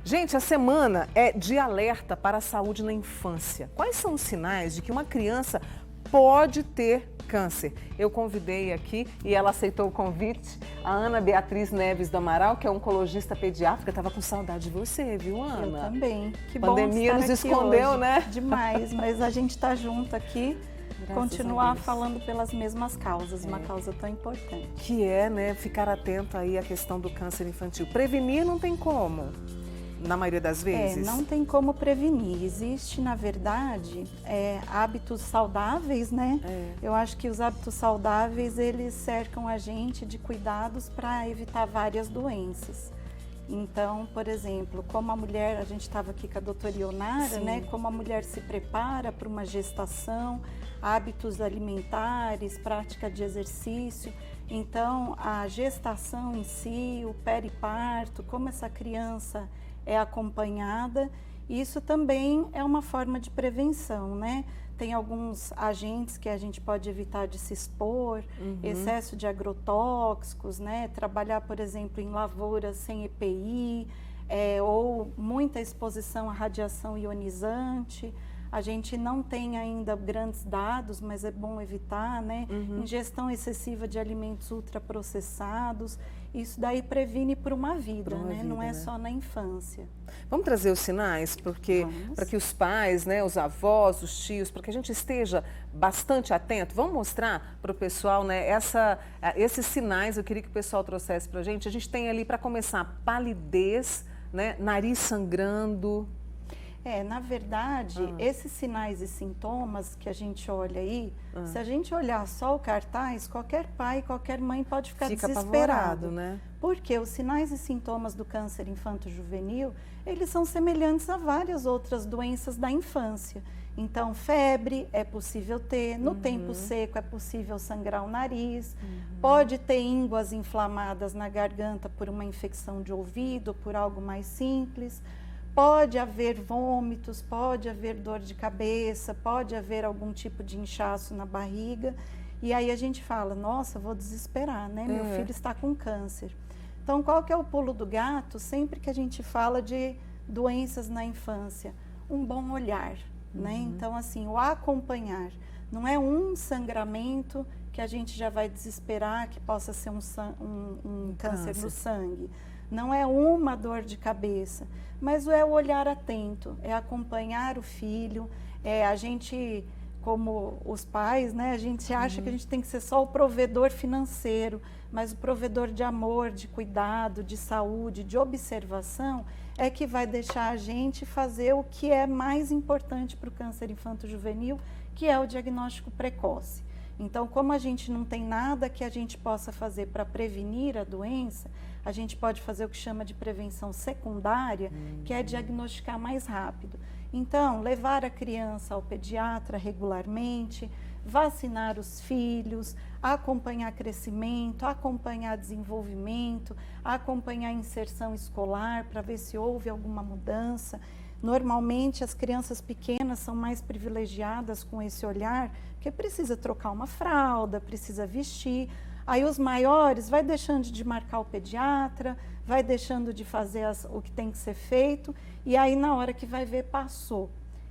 Gente, a semana é de alerta para a saúde na infância. Quais são os sinais de que uma criança pode ter câncer? Eu convidei aqui e ela aceitou o convite, a Ana Beatriz Neves do Amaral, que é oncologista pediátrica. Estava com saudade de você, viu, Ana? Eu também. Que Pandemia bom nos estar aqui escondeu, hoje. né? Demais, mas a gente está junto aqui, Graças continuar a Deus. falando pelas mesmas causas, uma causa tão importante. Que é, né, ficar atento aí à questão do câncer infantil. Prevenir não tem como, na maioria das vezes. Não tem como prevenir. Existe, na verdade, hábitos saudáveis, né? Eu acho que os hábitos saudáveis, eles cercam a gente de cuidados para evitar várias doenças. Então, por exemplo, como a mulher, a gente estava aqui com a doutora Ionara, né? Como a mulher se prepara para uma gestação, hábitos alimentares, prática de exercício. Então, a gestação em si, o periparto, como essa criança é acompanhada, isso também é uma forma de prevenção, né? Tem alguns agentes que a gente pode evitar de se expor, excesso de agrotóxicos, né? Trabalhar, por exemplo, em lavouras sem EPI, ou muita exposição à radiação ionizante. A gente não tem ainda grandes dados, mas é bom evitar, né? Ingestão excessiva de alimentos ultraprocessados. Isso daí previne por uma vida, né? Não é só na infância. Vamos trazer os sinais, porque para que os pais, né, os avós, os tios, para que a gente esteja bastante atento, vamos mostrar para o pessoal, né, esses sinais. Eu queria que o pessoal trouxesse para a gente. A gente tem ali, para começar, palidez, né, nariz sangrando. Na verdade, esses sinais e sintomas que a gente olha aí, se a gente olhar só o cartaz, qualquer pai, qualquer mãe pode ficar desesperado, né? Porque os sinais e sintomas do câncer infanto-juvenil, eles são semelhantes a várias outras doenças da infância. Então, febre é possível ter, no tempo seco é possível sangrar o nariz, pode ter ínguas inflamadas na garganta por uma infecção de ouvido, por algo mais simples. Pode haver vômitos, pode haver dor de cabeça, pode haver algum tipo de inchaço na barriga. E aí a gente fala, nossa, vou desesperar, né? Meu filho está com câncer. Então, qual que é o pulo do gato? Sempre que a gente fala de doenças na infância, um bom olhar, né? Então, assim, o acompanhar. Não é um sangramento que a gente já vai desesperar que possa ser um câncer no sangue. Não é uma dor de cabeça, mas é o olhar atento, é acompanhar o filho, a gente, como os pais, né, a gente acha que a gente tem que ser só o provedor financeiro, mas o provedor de amor, de cuidado, de saúde, de observação, é que vai deixar a gente fazer o que é mais importante para o câncer infanto-juvenil, que é o diagnóstico precoce. Então, como a gente não tem nada que a gente possa fazer para prevenir a doença, a gente pode fazer o que chama de prevenção secundária, que é diagnosticar mais rápido. Então, levar a criança ao pediatra regularmente, vacinar os filhos, acompanhar crescimento, acompanhar desenvolvimento, acompanhar inserção escolar para ver se houve alguma mudança. Normalmente, as crianças pequenas são mais privilegiadas com esse olhar, porque precisa trocar uma fralda, precisa vestir. Aí os maiores vai deixando de marcar o pediatra, vai deixando de fazer o que tem que ser feito, e aí na hora que vai ver, passou.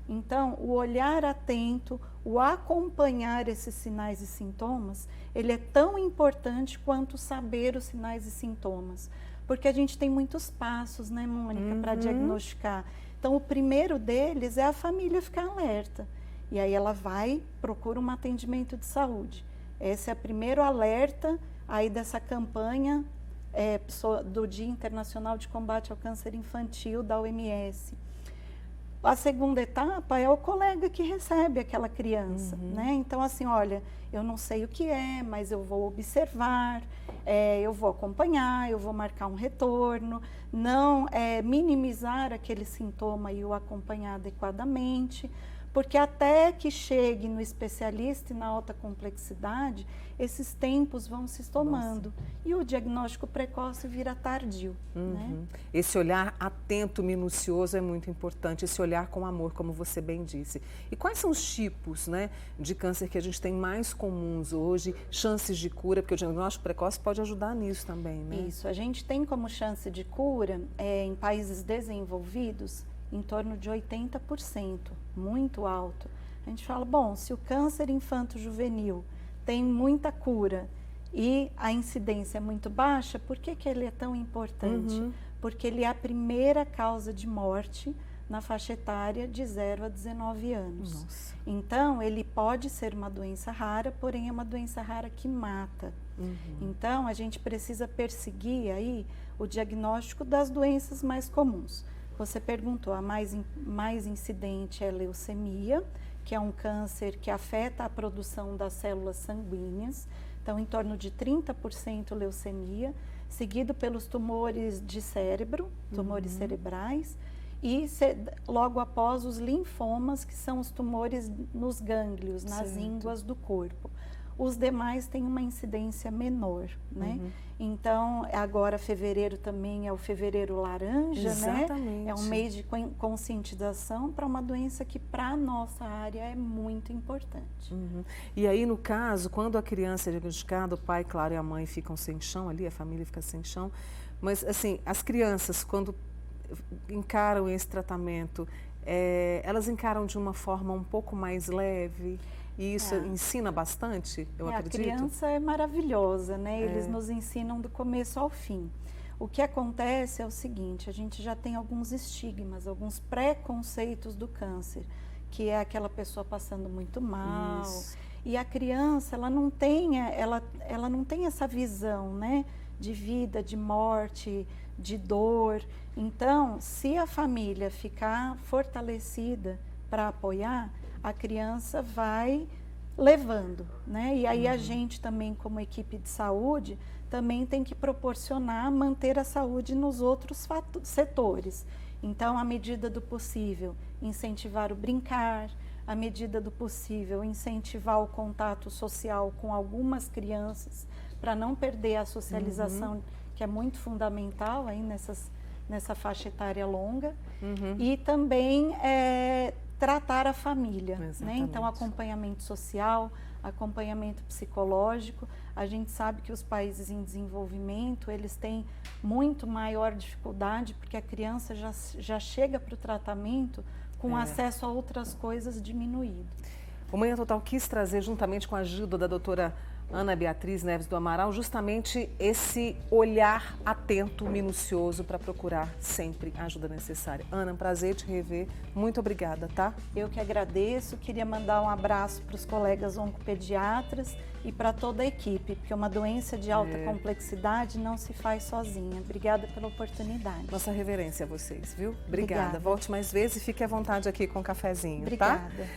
Então, o olhar atento, o acompanhar esses sinais e sintomas, ele é tão importante quanto saber os sinais e sintomas. Porque a gente tem muitos passos, né, Mônica, para diagnosticar. Então, o primeiro deles é a família ficar alerta. E aí ela vai, procura um atendimento de saúde. Esse é o primeiro alerta aí dessa campanha do Dia Internacional de Combate ao Câncer Infantil, da OMS. A segunda etapa é o colega que recebe aquela criança, né? Então, assim, olha, eu não sei o que é, mas eu vou observar, eu vou acompanhar, eu vou marcar um retorno, não minimizar aquele sintoma e o acompanhar adequadamente, porque até que chegue no especialista e na alta complexidade, esses tempos vão se tomando. E o diagnóstico precoce vira tardio. Né? Esse olhar atento, minucioso é muito importante, esse olhar com amor, como você bem disse. E quais são os tipos, né, de câncer que a gente tem mais comuns hoje, chances de cura, porque o diagnóstico precoce pode ajudar nisso também, né? Isso, a gente tem como chance de cura, em países desenvolvidos, em torno de 80%, muito alto. A gente fala, bom, se o câncer infanto-juvenil tem muita cura e a incidência é muito baixa, por que ele é tão importante? Porque ele é a primeira causa de morte na faixa etária de 0 a 19 anos. Nossa. Então, ele pode ser uma doença rara, porém é uma doença rara que mata. Então, a gente precisa perseguir aí o diagnóstico das doenças mais comuns. Você perguntou, a mais incidente é a leucemia, que é um câncer que afeta a produção das células sanguíneas. Então, em torno de 30% leucemia, seguido pelos tumores de cérebro, tumores cerebrais, e logo após os linfomas, que são os tumores nos gânglios, nas ínguas do corpo. Os demais têm uma incidência menor, né? Então, agora fevereiro também é o fevereiro laranja, Exatamente. né? É um mês de conscientização para uma doença que para a nossa área é muito importante. E aí, no caso, quando a criança é diagnosticada, o pai, claro, e a mãe ficam sem chão ali, a família fica sem chão, mas assim, as crianças, quando encaram esse tratamento, elas encaram de uma forma um pouco mais leve? E isso ensina bastante, eu acredito? A criança é maravilhosa, né? Eles nos ensinam do começo ao fim. O que acontece é o seguinte, a gente já tem alguns estigmas, alguns preconceitos do câncer, que é aquela pessoa passando muito mal. Isso. E a criança, ela não tem essa visão, né? De vida, de morte, de dor. Então, se a família ficar fortalecida para apoiar, a criança vai levando, né? E aí a gente também, como equipe de saúde, também tem que proporcionar manter a saúde nos outros setores. Então, à medida do possível, incentivar o brincar, à medida do possível, incentivar o contato social com algumas crianças, para não perder a socialização, que é muito fundamental aí nessa faixa etária longa. E também tratar a família, né? Então, acompanhamento social, acompanhamento psicológico. A gente sabe que os países em desenvolvimento, eles têm muito maior dificuldade, porque a criança já chega para o tratamento com acesso a outras coisas diminuído. O Manhã Total quis trazer, juntamente com a ajuda da doutora Ana Beatriz Neves do Amaral, justamente esse olhar atento, minucioso, para procurar sempre a ajuda necessária. Ana, um prazer te rever. Muito obrigada, tá? Eu que agradeço. Queria mandar um abraço para os colegas oncopediatras e para toda a equipe, porque uma doença de alta complexidade não se faz sozinha. Obrigada pela oportunidade. Nossa reverência a vocês, viu? Obrigada. Volte mais vezes e fique à vontade aqui com o cafezinho, tá? Obrigada.